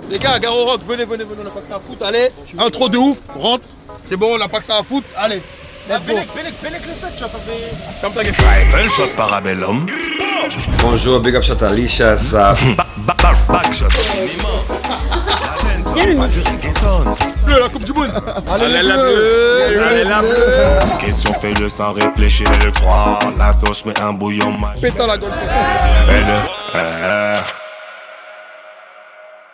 Les gars, Garo Rock, venez, on n'a pas que ça à foutre, allez. Intro de ouf, rentre. C'est bon, on n'a pas que ça à foutre, allez. Let's go. Bellec le sac, tu vas faire Ferme ta gueule. Rifle shot Parabellum. Bonjour, big up shot Alicia, ça. Back shot. Pas du reggaeton. Bleu, la coupe du monde. Allez la bleue. Question fais-le sans réfléchir. Le 3, la sauce, je mets un bouillon mal. Pétard la gueule.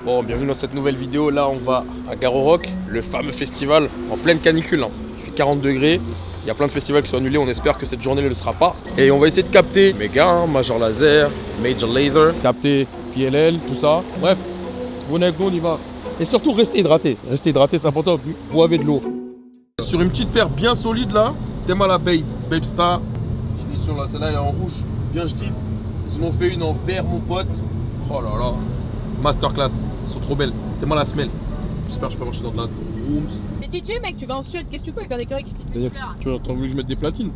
Bon, bienvenue dans cette nouvelle vidéo. Là, on va à Garo Rock, le fameux festival en pleine canicule. Il fait 40 degrés. Il y a plein de festivals qui sont annulés. On espère que cette journée ne le sera pas. Et on va essayer de capter Mega, Major Laser, Major Laser, capter PLL, tout ça. Bref, venez avec nous, on y va. Et surtout, restez hydraté. Restez hydraté, c'est important. Boivez de l'eau. Sur une petite paire bien solide là, t'aimes à la Babe Star. Sur là, celle-là elle est en rouge, bien je dis. Ils en ont fait une en vert, mon pote. Oh là là, masterclass, elles sont trop belles. T'aimes à la semelle. J'espère que je peux marcher dans de la rooms. Mais t'es tué mec, tu vas en Suède, qu'est-ce que tu peux avec un écureuil qui se dit Tu as envie que je mette des platines?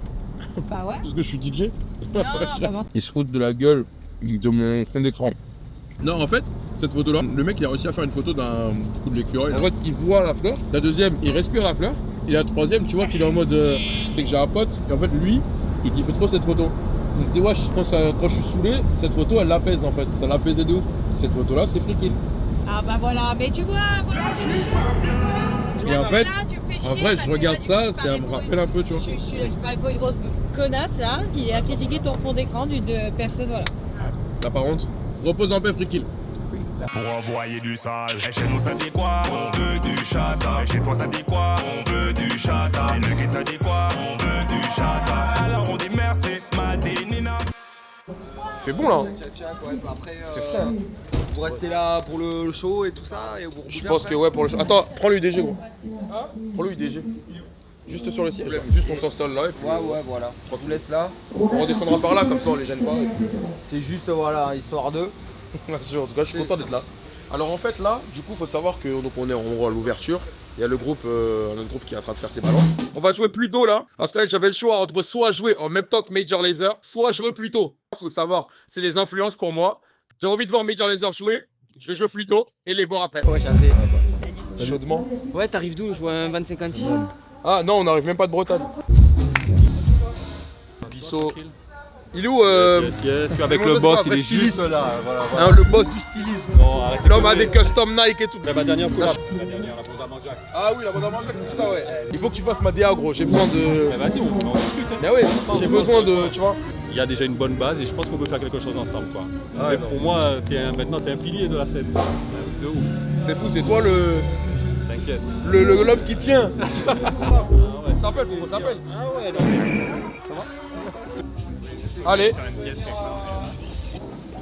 Bah ouais. Parce que je suis DJ. Non, bah Ils se foutent de la gueule de mon fond d'écran. Non, en fait, cette photo-là, le mec il a réussi à faire une photo d'un coup de l'écureuil. En fait, il voit la fleur. La deuxième, il respire la fleur. Et la troisième, tu vois qu'il est en mode. C'est que j'ai un pote. Et en fait, lui, il kiffe trop cette photo. Il me dit, wesh, quand je suis saoulé, cette photo elle l'apaise en fait. Ça l'apaisait de ouf. Cette photo-là, c'est free kill. Ah bah voilà, mais tu vois, voilà. Et en fait, je regarde ça, ça me rappelle un peu, tu vois. Je suis pas une grosse connasse là, qui a critiqué ton fond d'écran d'une personne, voilà. Là par contre, repose en paix, free kill. Pour envoyer du sale. Et chez nous ça dit quoi? On veut du chata. Et chez toi ça dit quoi? On veut du chata. Et le guide ça dit quoi? On veut du chata. Alors on dit merci, Madinina. Il fait bon là. Après, vous restez là pour le show et tout ça et vous Je pense que ouais pour le show. Attends, prends le UDG gros. Prends le UDG. Juste sur le siège. Juste on s'installe là et puis. Ouais, voilà. Je vous laisse là. On redescendra par là comme ça on les gêne pas. C'est juste, voilà, histoire d'eux. En tout cas, je suis content d'être là. Alors en fait là, du coup, faut savoir que donc on est en gros à l'ouverture. Il y a le groupe, un autre groupe qui est en train de faire ses balances. On va jouer plus tôt là. Parce que là, j'avais le choix entre soit jouer en même temps que Major Laser, soit jouer plus tôt. Faut savoir, c'est les influences pour moi. J'ai envie de voir Major Laser jouer. Je vais jouer plus tôt et les boire après. Ouais, j'avais. Chaudement. Ouais, t'arrives d'où? Je vois un 2056. Ah non, on n'arrive même pas de Bretagne. Bissot. Il est où Yes, avec le boss, il est juste là. Voilà. Hein, le boss du stylisme. L'homme a des custom Nike et tout. Ma dernière collab. La dernière, la bande à Manjac. Ah oui, la bande à manger, putain ouais. Il faut que tu fasses ma DA gros, j'ai besoin de. Mais vas-y, on discute. Mais ouais, j'ai besoin de, tu vois. Il y a déjà une bonne base et je pense qu'on peut faire quelque chose ensemble, quoi. Ah, Mais non. pour moi, maintenant, t'es un pilier de la scène. C'est un truc de ouf. T'es fou, c'est toi le. T'inquiète. L'homme qui tient. Ah ouais, Ça s'appelle, faut qu'on s'appelle. Ah ouais, Ça va? Allez.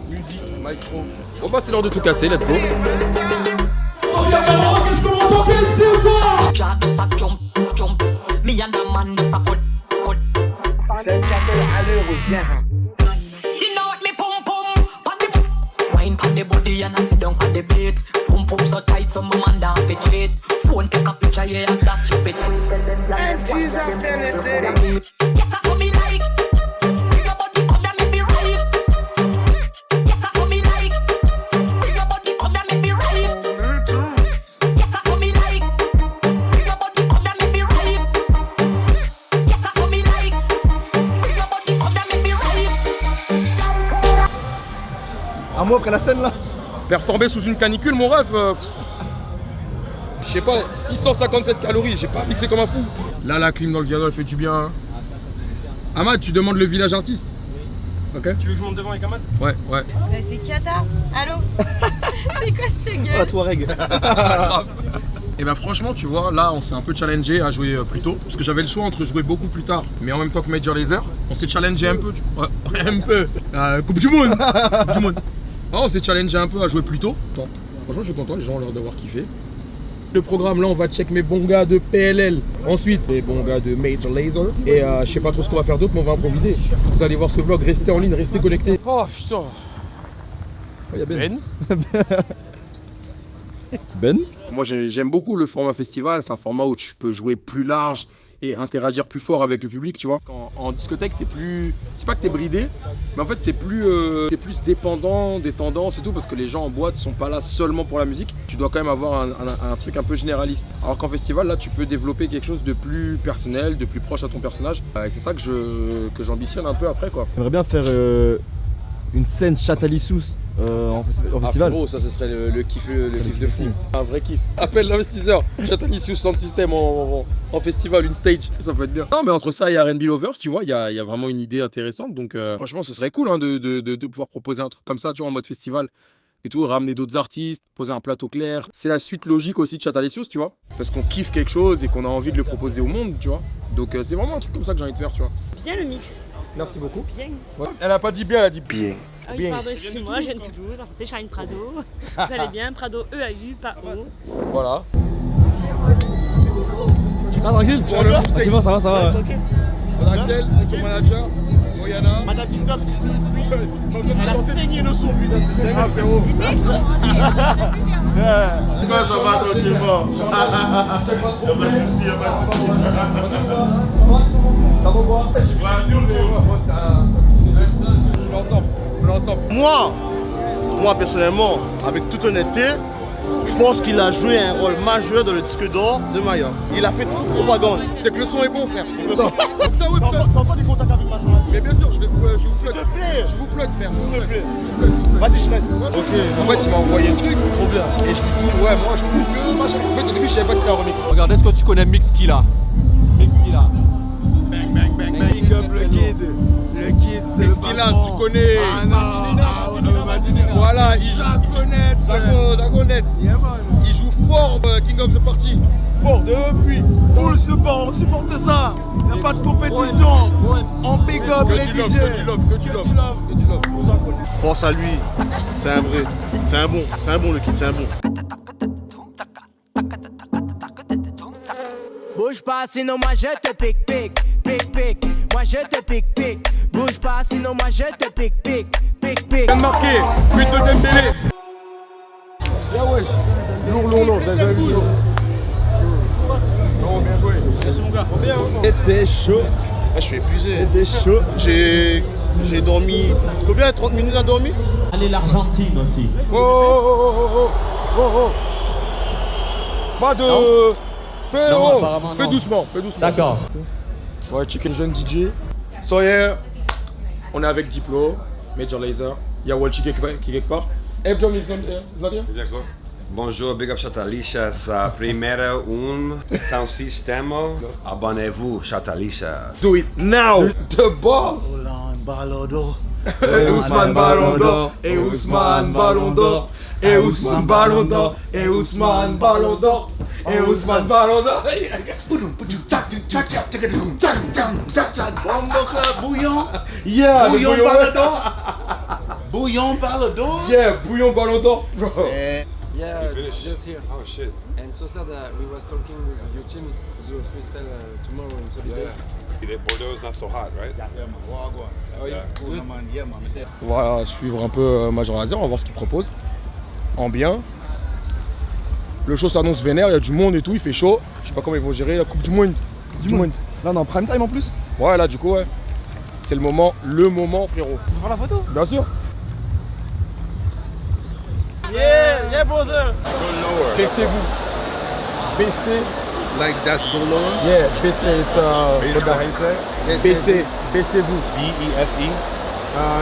Musique, maestro. Bon bah c'est l'heure de tout casser, let's go. Wine pon the body and I sit down on the beat. Pum pum so tight, so my man down fit cheat. Phone take a picture, yeah, that you fit. Yes, I saw me like. Bring your body come and make me right. Yes, I saw me like. Bring your body come and make me right. Yes, I saw me like. Bring your body come and make me right. Yes, I saw me like. Bring your body come and make me right. À moi après la scène là. Performer sous une canicule, mon rêve. Je sais pas, 657 calories, j'ai pas mixé comme un fou. Là, la clim dans le viaduc, elle fait du bien. Ahmad, tu demandes le village artiste. Ok. Tu veux que je monte devant avec Ahmad? Ouais. C'est Kata. Allô. C'est quoi cette gueule? La Touareg. Et bah franchement tu vois là on s'est un peu challengé à jouer plus tôt parce que j'avais le choix entre jouer beaucoup plus tard mais en même temps que Major Laser. On s'est challengé un peu ouais, un peu Coupe du monde. Coupe du monde. Ah, on s'est challengé un peu à jouer plus tôt. Bon, franchement je suis content, les gens ont l'air d'avoir kiffé. Le programme là on va check mes bons gars de PLL. Ensuite les bons gars de Major Laser. Et je sais pas trop ce qu'on va faire d'autre mais on va improviser. Vous allez voir ce vlog, restez en ligne, restez connectés. Oh putain. Il y a Ben. Ben. Moi j'aime beaucoup le format festival, c'est un format où tu peux jouer plus large et interagir plus fort avec le public, tu vois. En discothèque, t'es plus... C'est pas que t'es bridé, mais en fait t'es plus dépendant des tendances et tout, parce que les gens en boîte sont pas là seulement pour la musique. Tu dois quand même avoir un truc un peu généraliste. Alors qu'en festival, là, tu peux développer quelque chose de plus personnel, de plus proche à ton personnage. Et c'est ça que j'ambitionne un peu après, quoi. J'aimerais bien faire une scène Châtalisous en festival. Frérot, ça ce serait le kiff de fou. Un vrai kiff. Appelle l'investisseur. Châtalisous Sound System en festival, une stage. Ça peut être bien. Non, mais entre ça et R&B Lovers, tu vois, il y a vraiment une idée intéressante. Donc franchement, ce serait cool, hein, de pouvoir proposer un truc comme ça, tu vois, en mode festival. Et tout, ramener d'autres artistes, poser un plateau clair. C'est la suite logique aussi de Châtalisous, tu vois. Parce qu'on kiffe quelque chose et qu'on a envie de le proposer au monde, tu vois. Donc c'est vraiment un truc comme ça que j'ai envie de faire, tu vois. Bien le mix. Merci beaucoup. Bien. Ouais. Elle a pas dit bien, elle a dit bien. Ah oui, pardon, excusez-moi, je viens de Toulouse, enchanté, Charline Prado. Vous allez bien, Prado EAU, pas O. Voilà. Ah, tranquille. Bon, le C'est bon, ça va, ça va. Bon, Axel, ton manager, Moyana. Madame TikTok, elle a saigné le son, putain. Ah, frérot. Quoi, ça va tranquillement. Y'a pas de soucis, y'a pas de soucis. Ça va quoi? On est ensemble. Moi personnellement, avec toute honnêteté, je pense qu'il a joué un rôle majeur dans le disque d'or de Maya. Il a fait toute propagande. C'est que le son est bon, frère. Comme ça, ouais, T'as pas du contact avec ma mais bien sûr, je vous plug. S'il te plaît. Je vous plug, frère. S'il te plaît. Vas-y, je reste. Ok. En fait, il m'a envoyé le truc. Trop bien. Et je lui dis, ouais, moi je trouve que machin. En fait, au début, je savais pas que c'était un remix. Regarde, est-ce que tu connais Mixkilla? Mixkilla. Bang, bang, bang, bang. Big up le kid. Le kid, c'est le Mixkilla, si tu connais. Ah non. Voilà, il joue. Dagonet. Il joue fort, King of the Party. Fort depuis. Full support, on supporte ça. Y'a pas de compétition. On big up les DJ. Que du love. Force à lui. C'est un vrai. C'est un bon le kid, c'est un bon. Bouge pas sinon moi je te pique, pique, pique, pique. Moi je te pique, pique. Bouge pas sinon moi je te pique, pique, pique, pique. Bien marqué, but de Dembélé. Bien ouais. Lourd, j'ai jamais vu chaud. Non, bien joué. Merci mon gars. Bien, C'était chaud. Ah, je suis épuisé. C'était chaud. J'ai dormi. Combien? 30 minutes à dormir? Allez, l'Argentine aussi. Oh. Pas de... Fais doucement. D'accord. Ouais, Chicken Jeune DJ. Sawyer. On est avec Diplo, Major Lazer. Il y a Walchi qui est quelque part. Hey, John, is not here? Bonjour, Big Up Chatalicious, primeiro Sound System. Abonnez-vous, Chatalicious. Do it now! The boss! Roland Balodo. Ousmane Ballon d'Or, et Ousmane Ballon d'Or, et Ousmane Ballon d'Or, et Ousmane Ballon d'Or, et Ousmane Ballon d'Or. Bombo Club, bouillon. Yeah, Bouillon le Ballon d'Or. Bouillon Ballon d'Or. Yeah, bouillon Ballon d'Or, bro. Yeah, just here. Oh shit. And so sad that we was talking with your team to do a freestyle tomorrow in Solidays. Bordeaux is not so hot, right? Voilà, suivre un peu Major Lazer, on va voir ce qu'il propose. En bien. Le show s'annonce vénère, il y a du monde et tout, il fait chaud. Je sais pas comment ils vont gérer la Coupe du Monde. Là, on est en prime time en plus. Ouais, là, du coup, ouais. C'est le moment, frérot. On va faire la photo. Bien sûr. Yeah, brother. Baissez-vous. Baissez. Like that's go lower. Yeah, baissez, it's baissez-vous. B-E-S-E.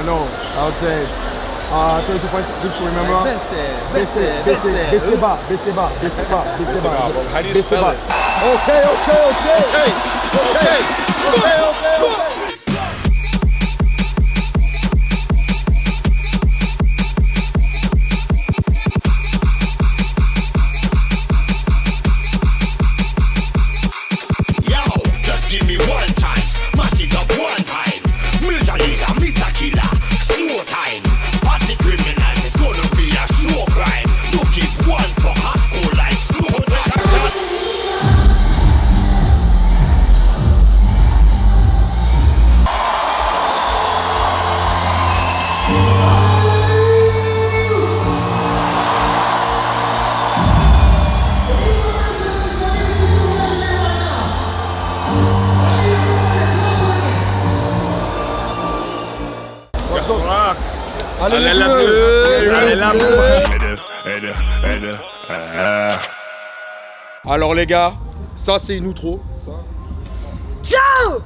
No, I would say, try to find something to remember. Baissez bas. How do you spell it? Okay. Allez la bleue. Allez la bleue. Alors les gars, ça c'est une outro. Ciao.